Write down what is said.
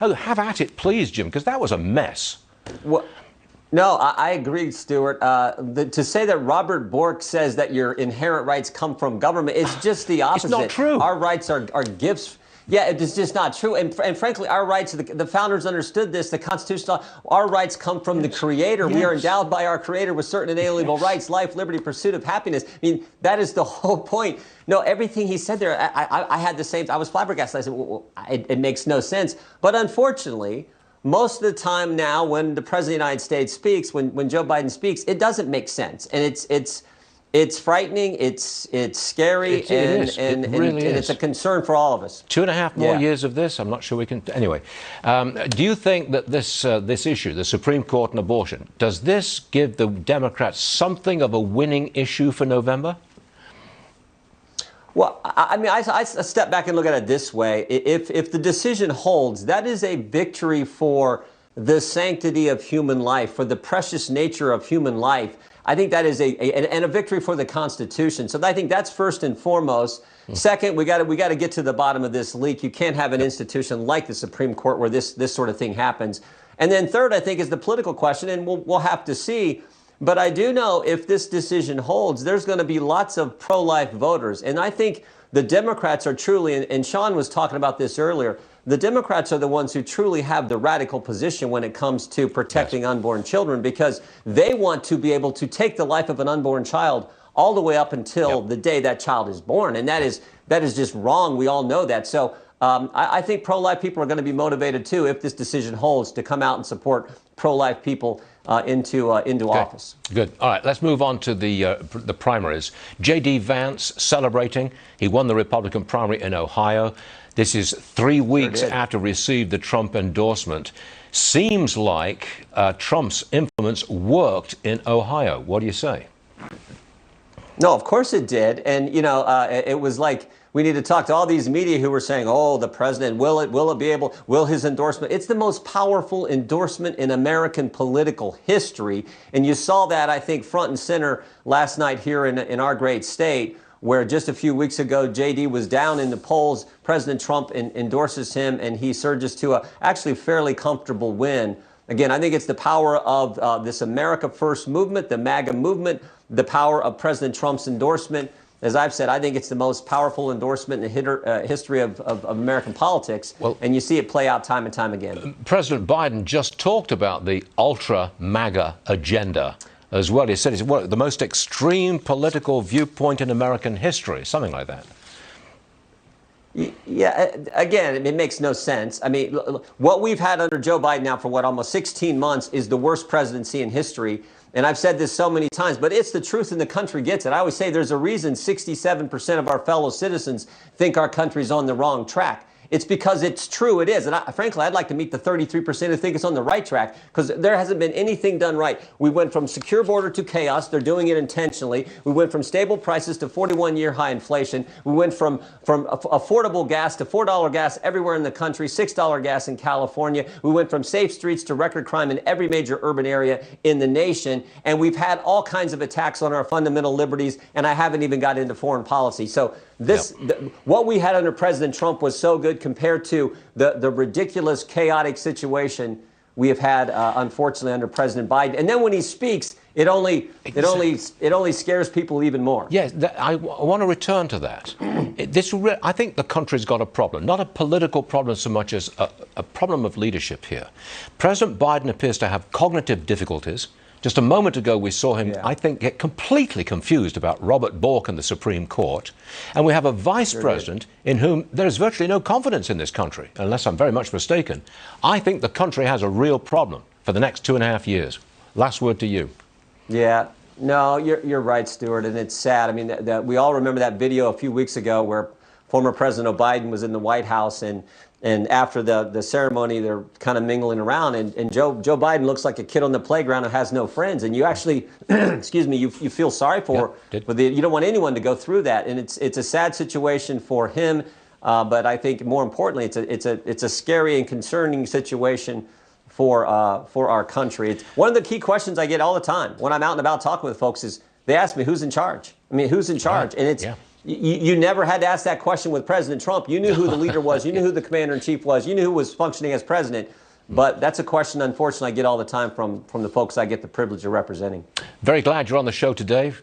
Oh, have at it, please, Jim, because that was a mess. Well, no, I agree, Stuart. To say that Robert Bork says that your inherent rights come from government, it's just the opposite. It's not true. Our rights are gifts. Yeah, it's just not true. And frankly, our rights, the founders understood this, the Constitution, our rights come from the Creator. Yes. We are endowed by our Creator with certain inalienable rights, life, liberty, pursuit of happiness. I mean, that is the whole point. No, everything he said there, I had the same, I was flabbergasted. I said, well, it makes no sense. But unfortunately, most of the time now when the President of the United States speaks, when Joe Biden speaks, it doesn't make sense. And it's frightening, it's scary, and it's a concern for all of us. 2.5 more years of this, I'm not sure we can... Anyway, do you think that this issue, the Supreme Court and abortion, does this give the Democrats something of a winning issue for November? Well, I mean, I step back and look at it this way. If the decision holds, that is a victory for the sanctity of human life, for the precious nature of human life. I think that is a victory for the Constitution. So I think that's first and foremost. Second, we got to get to the bottom of this leak. You can't have an institution like the Supreme Court where this sort of thing happens. And then third, I think, is the political question, and we'll have to see. But I do know if this decision holds, there's going to be lots of pro-life voters. And I think the Democrats are truly, and Sean was talking about this earlier, the Democrats are the ones who truly have the radical position when it comes to protecting unborn children, because they want to be able to take the life of an unborn child all the way up until the day that child is born. And that is just wrong. We all know that. So I think pro-life people are going to be motivated, too, if this decision holds, to come out and support pro-life people into office. Good. All right, let's move on to the primaries. J.D. Vance celebrating. He won the Republican primary in Ohio. This is 3 weeks after received the Trump endorsement. Seems like Trump's influence worked in Ohio. What do you say? No, of course it did. And, you know, it was like we need to talk to all these media who were saying, oh, the president, will his endorsement? It's the most powerful endorsement in American political history. And you saw that, I think, front and center last night here in our great state, where just a few weeks ago, J.D. was down in the polls. President Trump endorses him, and he surges to a actually fairly comfortable win. Again, I think it's the power of this America First movement, the MAGA movement, the power of President Trump's endorsement. As I've said, I think it's the most powerful endorsement in the history of American politics, and you see it play out time and time again. President Biden just talked about the ultra-MAGA agenda as well. He said it's the most extreme political viewpoint in American history, something like that. Yeah, again, it makes no sense. I mean, what we've had under Joe Biden now for almost 16 months is the worst presidency in history. And I've said this so many times, but it's the truth, and the country gets it. I always say there's a reason 67% of our fellow citizens think our country's on the wrong track. It's because it's true, it is. And frankly, I'd like to meet the 33% who think it's on the right track, because there hasn't been anything done right. We went from secure border to chaos. They're doing it intentionally. We went from stable prices to 41-year high inflation. We went from affordable gas to $4 gas everywhere in the country, $6 gas in California. We went from safe streets to record crime in every major urban area in the nation. And we've had all kinds of attacks on our fundamental liberties, and I haven't even got into foreign policy. So what we had under President Trump was so good compared to the ridiculous, chaotic situation we have had, unfortunately, under President Biden. And then when he speaks, it only scares people even more. Yes, I want to return to that. I think the country's got a problem, not a political problem so much as a problem of leadership here. President Biden appears to have cognitive difficulties. Just a moment ago, we saw him, I think, get completely confused about Robert Bork and the Supreme Court. And we have a vice president in whom there is virtually no confidence in this country, unless I'm very much mistaken. I think the country has a real problem for the next 2.5 years. Last word to you. Yeah. No, you're right, Stuart, and it's sad. I mean, we all remember that video a few weeks ago where former President Biden was in the White House, and after the ceremony, they're kind of mingling around, and Joe Biden looks like a kid on the playground who has no friends, and you actually, excuse me, you feel sorry for you don't want anyone to go through that, and it's a sad situation for him, but I think more importantly, it's a scary and concerning situation for our country. It's one of the key questions I get all the time when I'm out and about talking with folks is they ask me who's in charge. I mean, who's in charge? And You never had to ask that question with President Trump. You knew who the leader was. You knew who the commander-in-chief was. You knew who was functioning as president. But that's a question, unfortunately, I get all the time from the folks I get the privilege of representing. Very glad you're on the show today.